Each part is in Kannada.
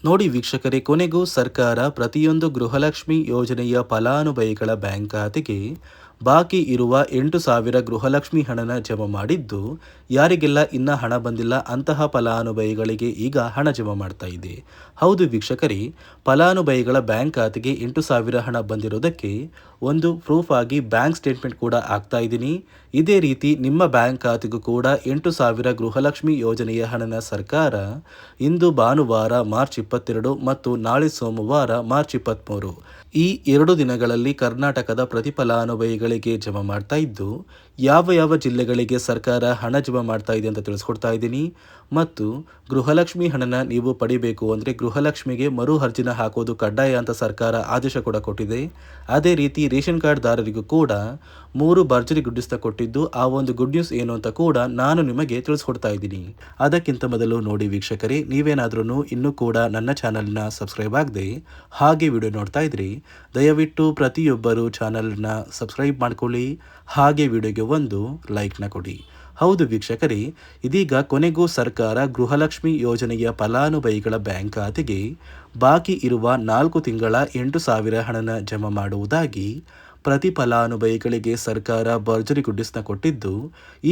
ನೋಡಿ ವೀಕ್ಷಕರೇ, ಕೊನೆಗೂ ಸರ್ಕಾರ ಪ್ರತಿಯೊಂದು ಗೃಹಲಕ್ಷ್ಮಿ ಯೋಜನೆಯ ಫಲಾನುಭವಿಗಳ ಬ್ಯಾಂಕ್ ಖಾತೆಗೆ ಬಾಕಿ ಇರುವ 8,000 ಗೃಹಲಕ್ಷ್ಮಿ ಹಣನ ಜಮಾ ಮಾಡಿದ್ದು, ಯಾರಿಗೆಲ್ಲ ಇನ್ನ ಹಣ ಬಂದಿಲ್ಲ ಅಂತಹ ಫಲಾನುಭವಿಗಳಿಗೆ ಈಗ ಹಣ ಜಮಾ ಮಾಡ್ತಾ ಇದೆ. ಹೌದು ವೀಕ್ಷಕರೇ, ಫಲಾನುಭವಿಗಳ ಬ್ಯಾಂಕ್ ಖಾತೆಗೆ 8,000 ಹಣ ಬಂದಿರೋದಕ್ಕೆ ಒಂದು ಪ್ರೂಫ್ ಆಗಿ ಬ್ಯಾಂಕ್ ಸ್ಟೇಟ್ಮೆಂಟ್ ಕೂಡ ಆಗ್ತಾ ಇದ್ದೀನಿ. ಇದೇ ರೀತಿ ನಿಮ್ಮ ಬ್ಯಾಂಕ್ ಖಾತೆಗೂ ಕೂಡ 8,000 ಗೃಹಲಕ್ಷ್ಮಿ ಯೋಜನೆಯ ಹಣನ ಸರ್ಕಾರ ಇಂದು ಭಾನುವಾರ ಮಾರ್ಚ್ 22 ಮತ್ತು ನಾಳೆ ಸೋಮವಾರ ಮಾರ್ಚ್ 23 ಈ 2 ದಿನಗಳಲ್ಲಿ ಕರ್ನಾಟಕದ ಪ್ರತಿ ಫಲಾನುಭವಿಗಳಿಗೆ ಜಮಾ ಮಾಡ್ತಾ ಇದ್ದು, ಯಾವ ಜಿಲ್ಲೆಗಳಿಗೆ ಸರ್ಕಾರ ಹಣ ಜಮಾ ಮಾಡ್ತಾ ಇದೆ ಅಂತ ತಿಳಿಸ್ಕೊಡ್ತಾ ಇದ್ದೀನಿ. ಮತ್ತು ಗೃಹಲಕ್ಷ್ಮಿ ಹಣನ ನೀವು ಪಡಿಬೇಕು ಅಂದರೆ ಗೃಹಲಕ್ಷ್ಮಿಗೆ ಮರು ಅರ್ಜಿನ ಹಾಕೋದು ಕಡ್ಡಾಯ ಅಂತ ಸರ್ಕಾರ ಆದೇಶ ಕೂಡ ಕೊಟ್ಟಿದೆ. ಅದೇ ರೀತಿ ರೇಷನ್ ಕಾರ್ಡ್ದಾರರಿಗೂ ಕೂಡ 3 ಭರ್ಜರಿ ಗುಡ್ ನ್ಯೂಸ್ನ ಕೊಟ್ಟಿದ್ದು, ಆ ಒಂದು ಗುಡ್ ನ್ಯೂಸ್ ಏನು ಅಂತ ಕೂಡ ನಾನು ನಿಮಗೆ ತಿಳಿಸ್ಕೊಡ್ತಾ ಇದ್ದೀನಿ. ಅದಕ್ಕಿಂತ ಮೊದಲು ನೋಡಿ ವೀಕ್ಷಕರೇ, ನೀವೇನಾದ್ರೂ ಇನ್ನೂ ಕೂಡ ನನ್ನ ಚಾನಲ್ನ ಸಬ್ಸ್ಕ್ರೈಬ್ ಆಗದೆ ಹಾಗೆ ವಿಡಿಯೋ ನೋಡ್ತಾ ಇದ್ರಿ, ದಯವಿಟ್ಟು ಪ್ರತಿಯೊಬ್ಬರು ಚಾನಲ್ನ ಸಬ್ಸ್ಕ್ರೈಬ್ ಮಾಡ್ಕೊಳ್ಳಿ, ಹಾಗೆ ವಿಡಿಯೋಗೆ ಒಂದು ಲೈಕ್ನ ಕೊಡಿ. ಹೌದು ವೀಕ್ಷಕರೇ, ಇದೀಗ ಕೊನೆಗೂ ಸರ್ಕಾರ ಗೃಹಲಕ್ಷ್ಮಿ ಯೋಜನೆಯ ಫಲಾನುಭವಿಗಳ ಬ್ಯಾಂಕ್ ಖಾತೆಗೆ ಬಾಕಿ ಇರುವ 4 ತಿಂಗಳ 8,000 ಹಣನ ಜಮಾ ಮಾಡುವುದಾಗಿ ಪ್ರತಿ ಫಲಾನುಭವಿಗಳಿಗೆ ಸರ್ಕಾರ ಭರ್ಜರಿ ಗುಡ್ಡಿಸ್ನ ಕೊಟ್ಟಿದ್ದು,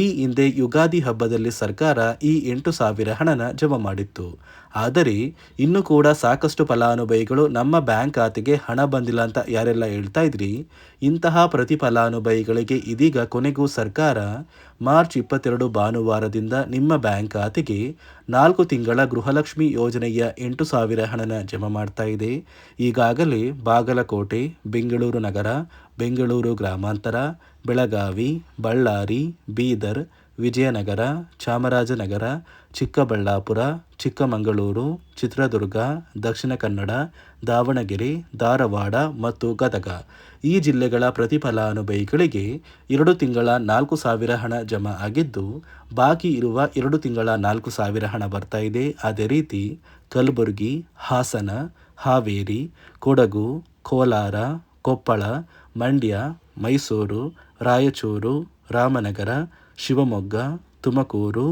ಈ ಹಿಂದೆ ಯುಗಾದಿ ಹಬ್ಬದಲ್ಲಿ ಸರ್ಕಾರ ಈ 8,000 ಹಣನ ಜಮಾ ಮಾಡಿತ್ತು. ಆದರೆ ಇನ್ನೂ ಕೂಡ ಸಾಕಷ್ಟು ಫಲಾನುಭವಿಗಳು ನಮ್ಮ ಬ್ಯಾಂಕ್ ಖಾತೆಗೆ ಹಣ ಬಂದಿಲ್ಲ ಅಂತ ಯಾರೆಲ್ಲ ಹೇಳ್ತಾ ಇದ್ರಿ, ಇಂತಹ ಪ್ರತಿ ಫಲಾನುಭವಿಗಳಿಗೆ ಇದೀಗ ಕೊನೆಗೂ ಸರ್ಕಾರ ಮಾರ್ಚ್ 22 ಭಾನುವಾರದಿಂದ ನಿಮ್ಮ ಬ್ಯಾಂಕ್ ಖಾತೆಗೆ 4 ತಿಂಗಳ ಗೃಹಲಕ್ಷ್ಮಿ ಯೋಜನೆಯ 8,000 ಹಣನ ಜಮಾ ಮಾಡ್ತಾ ಇದೆ. ಈಗಾಗಲೇ ಬಾಗಲಕೋಟೆ, ಬೆಂಗಳೂರು ನಗರ, ಬೆಂಗಳೂರು ಗ್ರಾಮಾಂತರ, ಬೆಳಗಾವಿ, ಬಳ್ಳಾರಿ, ಬೀದರ್, ವಿಜಯನಗರ, ಚಾಮರಾಜನಗರ, ಚಿಕ್ಕಬಳ್ಳಾಪುರ, ಚಿಕ್ಕಮಗಳೂರು, ಚಿತ್ರದುರ್ಗ, ದಕ್ಷಿಣ ಕನ್ನಡ, ದಾವಣಗೆರೆ, ಧಾರವಾಡ ಮತ್ತು ಗದಗ ಈ ಜಿಲ್ಲೆಗಳ ಪ್ರತಿ ಫಲಾನುಭವಿಗಳಿಗೆ 2 ತಿಂಗಳ 4,000 ಹಣ ಜಮಾ ಆಗಿದ್ದು, ಬಾಕಿ ಇರುವ 2 ತಿಂಗಳ 4,000 ಹಣ ಬರ್ತಾ ಇದೆ. ಅದೇ ರೀತಿ ಕಲಬುರಗಿ, ಹಾಸನ, ಹಾವೇರಿ, ಕೊಡಗು, ಕೋಲಾರ, ಕೊಪ್ಪಳ, ಮಂಡ್ಯ, ಮೈಸೂರು, ರಾಯಚೂರು, ರಾಮನಗರ, ಶಿವಮೊಗ್ಗ, ತುಮಕೂರು,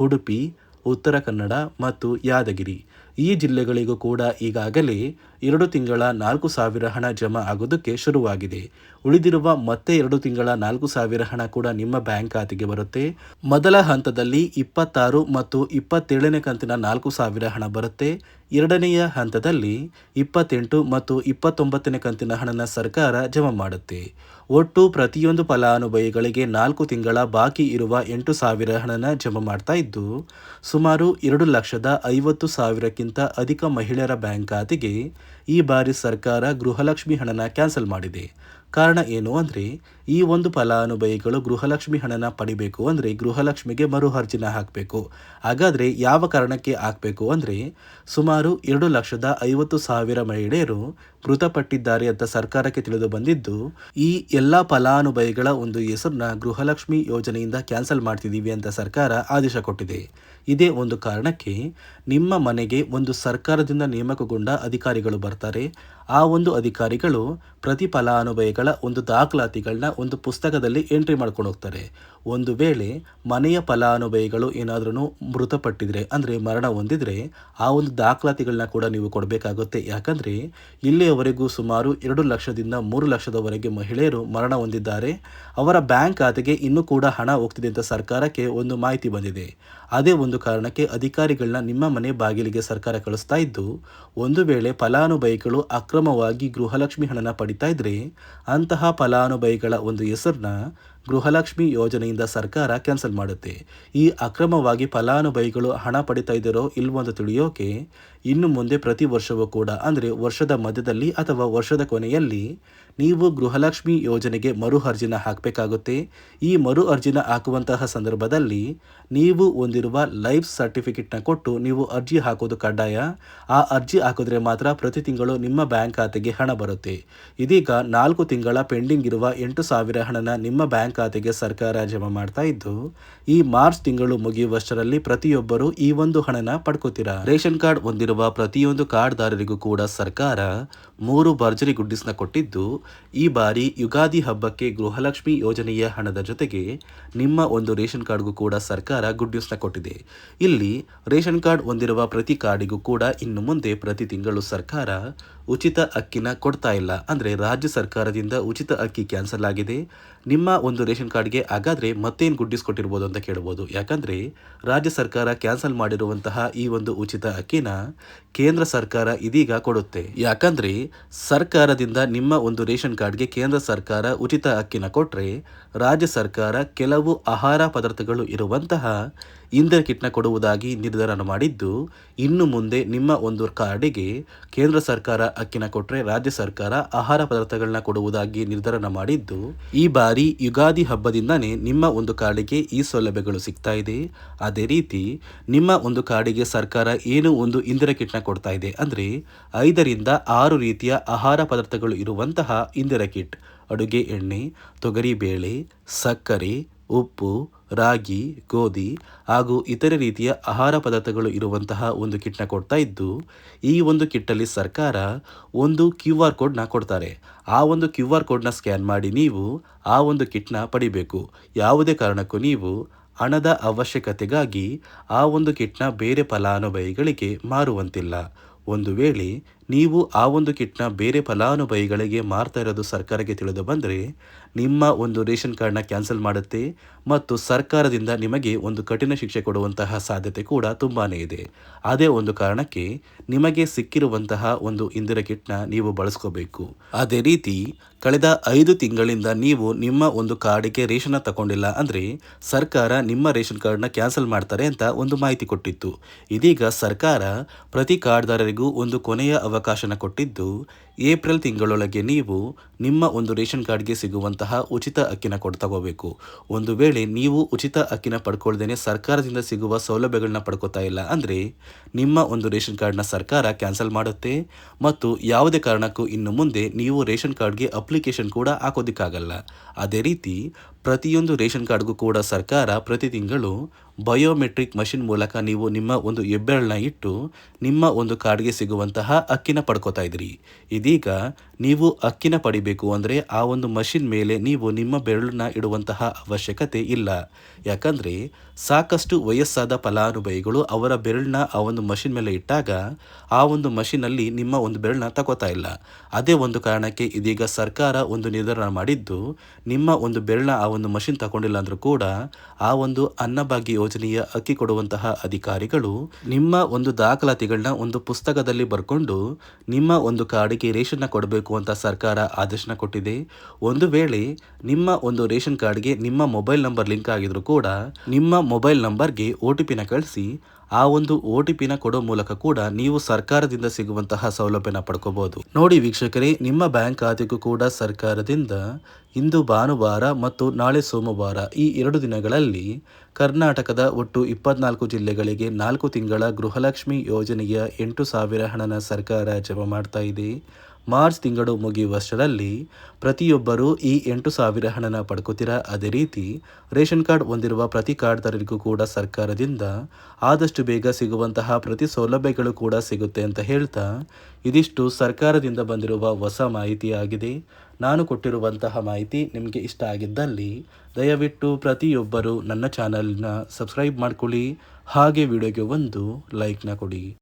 ಉಡುಪಿ, ಉತ್ತರ ಕನ್ನಡ ಮತ್ತು ಯಾದಗಿರಿ ಈ ಜಿಲ್ಲೆಗಳಿಗೂ ಕೂಡ ಈಗಾಗಲೇ 2 ತಿಂಗಳ 4,000 ಹಣ ಜಮಾ ಆಗೋದಕ್ಕೆ ಶುರುವಾಗಿದೆ. ಉಳಿದಿರುವ ಮತ್ತೆ 2 ತಿಂಗಳ 4,000 ಹಣ ಕೂಡ ನಿಮ್ಮ ಬ್ಯಾಂಕ್ ಖಾತೆಗೆ ಬರುತ್ತೆ. ಮೊದಲ ಹಂತದಲ್ಲಿ 26 ಮತ್ತು 27ನೇ ಕಂತಿನ 4,000 ಹಣ ಬರುತ್ತೆ. ಎರಡನೆಯ ಹಂತದಲ್ಲಿ 28 ಮತ್ತು 29ನೇ ಕಂತಿನ ಹಣನ ಸರ್ಕಾರ ಜಮಾ ಮಾಡುತ್ತೆ. ಒಟ್ಟು ಪ್ರತಿಯೊಂದು ಫಲಾನುಭವಿಗಳಿಗೆ 4 ತಿಂಗಳ ಬಾಕಿ ಇರುವ 8,000 ಹಣನ ಜಮಾ ಮಾಡ್ತಾ ಇದ್ದು, ಸುಮಾರು 2,50,000ಕ್ಕಿಂತ ಅಧಿಕ ಮಹಿಳೆಯರ ಬ್ಯಾಂಕ್ ಖಾತೆಗೆ ಈ ಬಾರಿ ಸರ್ಕಾರ ಗೃಹಲಕ್ಷ್ಮಿ ಹಣನ ಕ್ಯಾನ್ಸಲ್ ಮಾಡಿದೆ. ಕಾರಣ ಏನು ಅಂದರೆ, ಈ ಒಂದು ಫಲಾನುಭವಿಗಳು ಗೃಹಲಕ್ಷ್ಮಿ ಹಣನ ಪಡಿಬೇಕು ಅಂದರೆ ಗೃಹಲಕ್ಷ್ಮಿಗೆ ಮರು ಅರ್ಜಿನ ಹಾಕಬೇಕು. ಹಾಗಾದರೆ ಯಾವ ಕಾರಣಕ್ಕೆ ಹಾಕಬೇಕು ಅಂದರೆ, ಸುಮಾರು 2,50,000 ಮಹಿಳೆಯರು ಮೃತಪಟ್ಟಿದ್ದಾರೆ ಅಂತ ಸರ್ಕಾರಕ್ಕೆ ತಿಳಿದು ಬಂದಿದ್ದು, ಈ ಎಲ್ಲ ಫಲಾನುಭವಿಗಳ ಒಂದು ಹೆಸರನ್ನ ಗೃಹಲಕ್ಷ್ಮಿ ಯೋಜನೆಯಿಂದ ಕ್ಯಾನ್ಸಲ್ ಮಾಡ್ತಿದ್ದೀವಿ ಅಂತ ಸರ್ಕಾರ ಆದೇಶ ಕೊಟ್ಟಿದೆ. ಇದೇ ಒಂದು ಕಾರಣಕ್ಕೆ ನಿಮ್ಮ ಮನೆಗೆ ಒಂದು ಸರ್ಕಾರದಿಂದ ನೇಮಕಗೊಂಡ ಅಧಿಕಾರಿಗಳು ಬರ್ತಾರೆ. ಆ ಒಂದು ಅಧಿಕಾರಿಗಳು ಪ್ರತಿ ಫಲಾನುಭವಿಗಳ ಒಂದು ದಾಖಲಾತಿಗಳನ್ನ ಒಂದು ಪುಸ್ತಕದಲ್ಲಿ ಎಂಟ್ರಿ ಮಾಡ್ಕೊಂಡು ಹೋಗ್ತಾರೆ. ಒಂದು ವೇಳೆ ಮನೆಯ ಫಲಾನುಭವಿಗಳು ಏನಾದ್ರೂ ಮೃತಪಟ್ಟಿದ್ರೆ ಅಂದರೆ ಮರಣ ಹೊಂದಿದ್ರೆ ಆ ಒಂದು ದಾಖಲಾತಿಗಳನ್ನ ಕೂಡ ನೀವು ಕೊಡಬೇಕಾಗುತ್ತೆ. ಯಾಕಂದರೆ ಇಲ್ಲಿಯವರೆಗೂ ಸುಮಾರು 2 ಲಕ್ಷದಿಂದ 3 ಲಕ್ಷದವರೆಗೆ ಮಹಿಳೆಯರು ಮರಣ ಹೊಂದಿದ್ದಾರೆ. ಅವರ ಬ್ಯಾಂಕ್ ಖಾತೆಗೆ ಇನ್ನೂ ಕೂಡ ಹಣ ಹೋಗ್ತಿದೆ ಅಂತ ಸರ್ಕಾರಕ್ಕೆ ಒಂದು ಮಾಹಿತಿ ಬಂದಿದೆ. ಅದೇ ಒಂದು ಕಾರಣಕ್ಕೆ ಅಧಿಕಾರಿಗಳನ್ನ ನಿಮ್ಮ ಮನೆ ಬಾಗಿಲಿಗೆ ಸರ್ಕಾರ ಕಳಿಸ್ತಾ ಇದ್ದು, ಒಂದು ವೇಳೆ ಫಲಾನುಭವಿಗಳು ಅಕ್ರಮವಾಗಿ ಗೃಹಲಕ್ಷ್ಮಿ ಹಣನ ಪಡಿತಾ ಇದ್ರೆ ಅಂತಹ ಫಲಾನುಭವಿಗಳ ಒಂದು ಹೆಸರನ್ನ ಗೃಹಲಕ್ಷ್ಮಿ ಯೋಜನೆಯಿಂದ ಸರ್ಕಾರ ಕ್ಯಾನ್ಸಲ್ ಮಾಡುತ್ತೆ. ಈ ಅಕ್ರಮವಾಗಿ ಫಲಾನುಭವಿಗಳು ಹಣ ಪಡಿತಾ ಇದ್ದಾರೋ ಇಲ್ವೋ ಅಂತ ತಿಳಿಯೋಕೆ ಇನ್ನು ಮುಂದೆ ಪ್ರತಿ ವರ್ಷವೂ ಕೂಡ ಅಂದರೆ ವರ್ಷದ ಮಧ್ಯದಲ್ಲಿ ಅಥವಾ ವರ್ಷದ ಕೊನೆಯಲ್ಲಿ ನೀವು ಗೃಹಲಕ್ಷ್ಮಿ ಯೋಜನೆಗೆ ಮರು ಅರ್ಜಿನ ಹಾಕಬೇಕಾಗುತ್ತೆ. ಈ ಮರು ಅರ್ಜಿನ ಹಾಕುವಂತಹ ಸಂದರ್ಭದಲ್ಲಿ ನೀವು ಹೊಂದಿರುವ ಲೈಫ್ ಸರ್ಟಿಫಿಕೇಟ್ನ ಕೊಟ್ಟು ನೀವು ಅರ್ಜಿ ಹಾಕೋದು ಕಡ್ಡಾಯ. ಆ ಅರ್ಜಿ ಹಾಕಿದ್ರೆ ಮಾತ್ರ ಪ್ರತಿ ತಿಂಗಳು ನಿಮ್ಮ ಬ್ಯಾಂಕ್ ಖಾತೆಗೆ ಹಣ ಬರುತ್ತೆ. ಇದೀಗ 4 ತಿಂಗಳ ಪೆಂಡಿಂಗ್ ಇರುವ 8,000 ಹಣನ ನಿಮ್ಮ ಬ್ಯಾಂಕ್ ಬ್ಯಾಂಕ್ ಖಾತೆಗೆ ಸರ್ಕಾರ ಜಮಾ ಮಾಡ್ತಾ ಇದ್ದು, ಈ ಮಾರ್ಚ್ ತಿಂಗಳು ಮುಗಿಯುವಷ್ಟರಲ್ಲಿ ಪ್ರತಿಯೊಬ್ಬರು ಈ ಒಂದು ಹಣನ ಪಡ್ಕೋತೀರಾ. ರೇಷನ್ ಕಾರ್ಡ್ ಹೊಂದಿರುವ ಪ್ರತಿಯೊಂದು ಕಾರ್ಡ್ದಾರರಿಗೂ ಕೂಡ ಸರ್ಕಾರ 3 ಭರ್ಜರಿ ಗುಡ್ಡಿಸ್ನ ಕೊಟ್ಟಿದ್ದು, ಈ ಬಾರಿ ಯುಗಾದಿ ಹಬ್ಬಕ್ಕೆ ಗೃಹಲಕ್ಷ್ಮಿ ಯೋಜನೆಯ ಹಣದ ಜೊತೆಗೆ ನಿಮ್ಮ ಒಂದು ರೇಷನ್ ಕಾರ್ಡ್ಗೂ ಕೂಡ ಸರ್ಕಾರ ಗುಡ್ ನ್ಯೂಸ್ನ ಕೊಟ್ಟಿದೆ. ಇಲ್ಲಿ ರೇಷನ್ ಕಾರ್ಡ್ ಹೊಂದಿರುವ ಪ್ರತಿ ಕಾರ್ಡಿಗೂ ಕೂಡ ಇನ್ನು ಮುಂದೆ ಪ್ರತಿ ತಿಂಗಳು ಸರ್ಕಾರ ಉಚಿತ ಅಕ್ಕಿನ ಕೊಡ್ತಾ ಇಲ್ಲ. ಅಂದರೆ ರಾಜ್ಯ ಸರ್ಕಾರದಿಂದ ಉಚಿತ ಅಕ್ಕಿ ಕ್ಯಾನ್ಸಲ್ ಆಗಿದೆ. ನಿಮ್ಮ ಒಂದು ರೇಷನ್ ಕಾರ್ಡ್ಗೆ ಹಾಗಾದರೆ ಮತ್ತೇನು ಗುಡ್ ನ್ಯೂಸ್ ಕೊಟ್ಟಿರ್ಬೋದು ಅಂತ ಕೇಳ್ಬೋದು. ಯಾಕಂದರೆ ರಾಜ್ಯ ಸರ್ಕಾರ ಕ್ಯಾನ್ಸಲ್ ಮಾಡಿರುವಂತಹ ಈ ಒಂದು ಉಚಿತ ಅಕ್ಕಿನ ಕೇಂದ್ರ ಸರ್ಕಾರ ಇದೀಗ ಕೊಡುತ್ತೆ. ಯಾಕಂದರೆ ಸರ್ಕಾರದಿಂದ ನಿಮ್ಮ ಒಂದು ರೇಷನ್ ಕಾರ್ಡ್ಗೆ ಕೇಂದ್ರ ಸರ್ಕಾರ ಉಚಿತ ಅಕ್ಕಿನ ಕೊಟ್ಟರೆ ರಾಜ್ಯ ಸರ್ಕಾರ ಕೆಲವು ಆಹಾರ ಪದಾರ್ಥಗಳು ಇರುವಂತಹ ಇಂದಿರಾ ಕಿಟ್ನ ಕೊಡುವುದಾಗಿ ನಿರ್ಧಾರ ಮಾಡಿದ್ದು, ಇನ್ನು ಮುಂದೆ ನಿಮ್ಮ ಒಂದು ಕಾರ್ಡಿಗೆ ಕೇಂದ್ರ ಸರ್ಕಾರ ಅಕ್ಕಿನ ಕೊಟ್ಟರೆ ರಾಜ್ಯ ಸರ್ಕಾರ ಆಹಾರ ಪದಾರ್ಥಗಳನ್ನ ಕೊಡುವುದಾಗಿ ನಿರ್ಧಾರ ಮಾಡಿದ್ದು, ಈ ಬಾರಿ ಯುಗಾದಿ ಹಬ್ಬದಿಂದನೇ ನಿಮ್ಮ ಒಂದು ಕಾರ್ಡಿಗೆ ಈ ಸೌಲಭ್ಯಗಳು ಸಿಗ್ತಾ ಇದೆ. ಅದೇ ರೀತಿ ನಿಮ್ಮ ಒಂದು ಕಾರ್ಡಿಗೆ ಸರ್ಕಾರ ಏನು ಒಂದು ಇಂದಿರಾ ಕಿಟ್ನ ಕೊಡ್ತಾ ಇದೆ ಅಂದರೆ 5ರಿಂದ 6 ರೀತಿಯ ಆಹಾರ ಪದಾರ್ಥಗಳು ಇರುವಂತಹ ಇಂದಿರಾ ಕಿಟ್, ಅಡುಗೆ ಎಣ್ಣೆ, ತೊಗರಿ ಬೇಳೆ, ಸಕ್ಕರೆ, ಉಪ್ಪು, ರಾಗಿ, ಗೋಧಿ ಹಾಗೂ ಇತರೆ ರೀತಿಯ ಆಹಾರ ಪದಾರ್ಥಗಳು ಇರುವಂತಹ ಒಂದು ಕಿಟ್ನ ಕೊಡ್ತಾ ಇದ್ದು, ಈ ಒಂದು ಕಿಟ್ಟಲ್ಲಿ ಸರ್ಕಾರ ಒಂದು QR ಕೋಡ್ನ ಕೊಡ್ತಾರೆ. ಆ ಒಂದು QR ಕೋಡ್ನ ಸ್ಕ್ಯಾನ್ ಮಾಡಿ ನೀವು ಆ ಒಂದು ಕಿಟ್ನ ಪಡಿಬೇಕು. ಯಾವುದೇ ಕಾರಣಕ್ಕೂ ನೀವು ಹಣದ ಅವಶ್ಯಕತೆಗಾಗಿ ಆ ಒಂದು ಕಿಟ್ನ ಬೇರೆ ಫಲಾನುಭವಿಗಳಿಗೆ ಮಾರುವಂತಿಲ್ಲ. ಒಂದು ವೇಳೆ ನೀವು ಆ ಒಂದು ಕಿಟ್ನ ಬೇರೆ ಫಲಾನುಭವಿಗಳಿಗೆ ಮಾರ್ತಾ ಇರೋದು ಸರ್ಕಾರಕ್ಕೆ ತಿಳಿದು ಬಂದರೆ ನಿಮ್ಮ ಒಂದು ರೇಷನ್ ಕಾರ್ಡ್ನ ಕ್ಯಾನ್ಸಲ್ ಮಾಡುತ್ತೆ ಮತ್ತು ಸರ್ಕಾರದಿಂದ ನಿಮಗೆ ಒಂದು ಕಠಿಣ ಶಿಕ್ಷೆ ಕೊಡುವಂತಹ ಸಾಧ್ಯತೆ ಕೂಡ ತುಂಬಾ ಇದೆ. ಅದೇ ಒಂದು ಕಾರಣಕ್ಕೆ ನಿಮಗೆ ಸಿಕ್ಕಿರುವಂತಹ ಒಂದು ಇಂದಿರಾ ಕಿಟ್ನ ನೀವು ಬಳಸ್ಕೋಬೇಕು. ಅದೇ ರೀತಿ ಕಳೆದ 5 ತಿಂಗಳಿಂದ ನೀವು ನಿಮ್ಮ ಒಂದು ಕಾರ್ಡಿಗೆ ರೇಷನ್ನ ತಗೊಂಡಿಲ್ಲ ಅಂದರೆ ಸರ್ಕಾರ ನಿಮ್ಮ ರೇಷನ್ ಕಾರ್ಡ್ನ ಕ್ಯಾನ್ಸಲ್ ಮಾಡ್ತಾರೆ ಅಂತ ಒಂದು ಮಾಹಿತಿ ಕೊಟ್ಟಿತ್ತು. ಇದೀಗ ಸರ್ಕಾರ ಪ್ರತಿ ಕಾರ್ಡ್ದಾರರಿಗೂ ಒಂದು ಕೊನೆಯ ಅವಕಾಶನ ಕೊಟ್ಟಿದ್ದು, ಏಪ್ರಿಲ್ ತಿಂಗಳೊಳಗೆ ನೀವು ನಿಮ್ಮ ಒಂದು ರೇಷನ್ ಕಾರ್ಡ್ಗೆ ಸಿಗುವಂತಹ ಉಚಿತ ಅಕ್ಕಿನ ತಗೋಬೇಕು. ಒಂದು ವೇಳೆ ನೀವು ಉಚಿತ ಅಕ್ಕಿನ ಪಡ್ಕೊಳ್ದೇನೆ ಸರ್ಕಾರದಿಂದ ಸಿಗುವ ಸೌಲಭ್ಯಗಳನ್ನ ಪಡ್ಕೋತಾ ಇಲ್ಲ ಅಂದರೆ ನಿಮ್ಮ ಒಂದು ರೇಷನ್ ಕಾರ್ಡ್ನ ಸರ್ಕಾರ ಕ್ಯಾನ್ಸಲ್ ಮಾಡುತ್ತೆ ಮತ್ತು ಯಾವುದೇ ಕಾರಣಕ್ಕೂ ಇನ್ನು ಮುಂದೆ ನೀವು ರೇಷನ್ ಕಾರ್ಡ್ಗೆ ಅಪ್ಲಿಕೇಶನ್ ಕೂಡ ಹಾಕೋದಿಕ್ಕಾಗಲ್ಲ. ಅದೇ ರೀತಿ ಪ್ರತಿಯೊಂದು ರೇಷನ್ ಕಾರ್ಡ್ಗೂ ಕೂಡ ಸರ್ಕಾರ ಪ್ರತಿ ತಿಂಗಳು ಬಯೋಮೆಟ್ರಿಕ್ ಮಷಿನ್ ಮೂಲಕ ನೀವು ನಿಮ್ಮ ಒಂದು ಹೆಬ್ಬೆರಳನ್ನ ಇಟ್ಟು ನಿಮ್ಮ ಒಂದು ಕಾರ್ಡ್ಗೆ ಸಿಗುವಂತಹ ಅಕ್ಕಿನ ಪಡ್ಕೋತಾ ಇದ್ರಿ. ಇದೀಗ ನೀವು ಅಕ್ಕಿನ ಪಡಿಬೇಕು ಅಂದರೆ ಆ ಒಂದು ಮಷಿನ್ ಮೇಲೆ ನೀವು ನಿಮ್ಮ ಬೆರಳನ್ನ ಇಡುವಂತಹ ಅವಶ್ಯಕತೆ ಇಲ್ಲ. ಯಾಕಂದರೆ ಸಾಕಷ್ಟು ವಯಸ್ಸಾದ ಫಲಾನುಭವಿಗಳು ಅವರ ಬೆರಳನ್ನ ಆ ಒಂದು ಮಷಿನ್ ಮೇಲೆ ಇಟ್ಟಾಗ ಆ ಒಂದು ಮಷಿನಲ್ಲಿ ನಿಮ್ಮ ಒಂದು ಬೆರಳನ್ನ ತಗೋತಾ ಇಲ್ಲ. ಅದೇ ಒಂದು ಕಾರಣಕ್ಕೆ ಇದೀಗ ಸರ್ಕಾರ ಒಂದು ನಿರ್ಧಾರ ಮಾಡಿದ್ದು, ನಿಮ್ಮ ಒಂದು ಬೆರಳನ್ನ ಆ ಒಂದು ಮಷಿನ್ ತಗೊಂಡಿಲ್ಲ ಅಂದರೂ ಕೂಡ ಆ ಒಂದು ಅನ್ನಭಾಗ್ಯ ಯೋಜನೆಯ ಅಕ್ಕಿ ಕೊಡುವಂತಹ ಅಧಿಕಾರಿಗಳು ನಿಮ್ಮ ಒಂದು ದಾಖಲಾತಿಗಳನ್ನ ಒಂದು ಪುಸ್ತಕದಲ್ಲಿ ಬರ್ಕೊಂಡು ನಿಮ್ಮ ಒಂದು ಕಾರ್ಡಿಗೆ ರೇಷನ್ನ ಕೊಡಬೇಕು ಅಂತ ಸರ್ಕಾರ ಆದೇಶನ ಕೊಟ್ಟಿದೆ. ಒಂದು ವೇಳೆ ನಿಮ್ಮ ಒಂದು ರೇಷನ್ ಕಾರ್ಡ್ಗೆ ನಿಮ್ಮ ಮೊಬೈಲ್ ನಂಬರ್ ಲಿಂಕ್ ಆಗಿದ್ರು ಕೂಡ ನಿಮ್ಮ ಮೊಬೈಲ್ ನಂಬರ್ಗೆ OTP ಕಳಿಸಿ ಆ ಒಂದು OTP ಕೊಡೋ ಮೂಲಕ ಕೂಡ ನೀವು ಸರ್ಕಾರದಿಂದ ಸಿಗುವಂತಹ ಸೌಲಭ್ಯನ ಪಡ್ಕೋಬಹುದು. ನೋಡಿ ವೀಕ್ಷಕರೇ, ನಿಮ್ಮ ಬ್ಯಾಂಕ್ ಖಾತೆಗೂ ಕೂಡ ಸರ್ಕಾರದಿಂದ ಇಂದು ಭಾನುವಾರ ಮತ್ತು ನಾಳೆ ಸೋಮವಾರ ಈ 2 ದಿನಗಳಲ್ಲಿ ಕರ್ನಾಟಕದ ಒಟ್ಟು 24 ಜಿಲ್ಲೆಗಳಿಗೆ 4 ತಿಂಗಳ ಗೃಹಲಕ್ಷ್ಮಿ ಯೋಜನೆಯ 8,000 ಹಣನ ಸರ್ಕಾರ ಜಮಾ ಮಾಡ್ತಾ ಇದೆ. ಮಾರ್ಚ್ ತಿಂಗಳು ಮುಗಿಯುವಷ್ಟರಲ್ಲಿ ಪ್ರತಿಯೊಬ್ಬರೂ ಈ 8,000 ಹಣನ ಪಡ್ಕೋತೀರಾ. ಅದೇ ರೀತಿ ರೇಷನ್ ಕಾರ್ಡ್ ಹೊಂದಿರುವ ಪ್ರತಿ ಕಾರ್ಡ್ದಾರರಿಗೂ ಕೂಡ ಸರ್ಕಾರದಿಂದ ಆದಷ್ಟು ಬೇಗ ಸಿಗುವಂತಹ ಪ್ರತಿ ಸೌಲಭ್ಯಗಳು ಕೂಡ ಸಿಗುತ್ತೆ ಅಂತ ಹೇಳ್ತಾ, ಇದಿಷ್ಟು ಸರ್ಕಾರದಿಂದ ಬಂದಿರುವ ಹೊಸ ಮಾಹಿತಿಯಾಗಿದೆ. ನಾನು ಕೊಟ್ಟಿರುವಂತಹ ಮಾಹಿತಿ ನಿಮಗೆ ಇಷ್ಟ ಆಗಿದ್ದಲ್ಲಿ ದಯವಿಟ್ಟು ಪ್ರತಿಯೊಬ್ಬರು ನನ್ನ ಚಾನಲ್ನ ಸಬ್ಸ್ಕ್ರೈಬ್ ಮಾಡ್ಕೊಳ್ಳಿ. ಹಾಗೆ ವಿಡಿಯೋಗೆ ಒಂದು ಲೈಕ್ನ ಕೊಡಿ.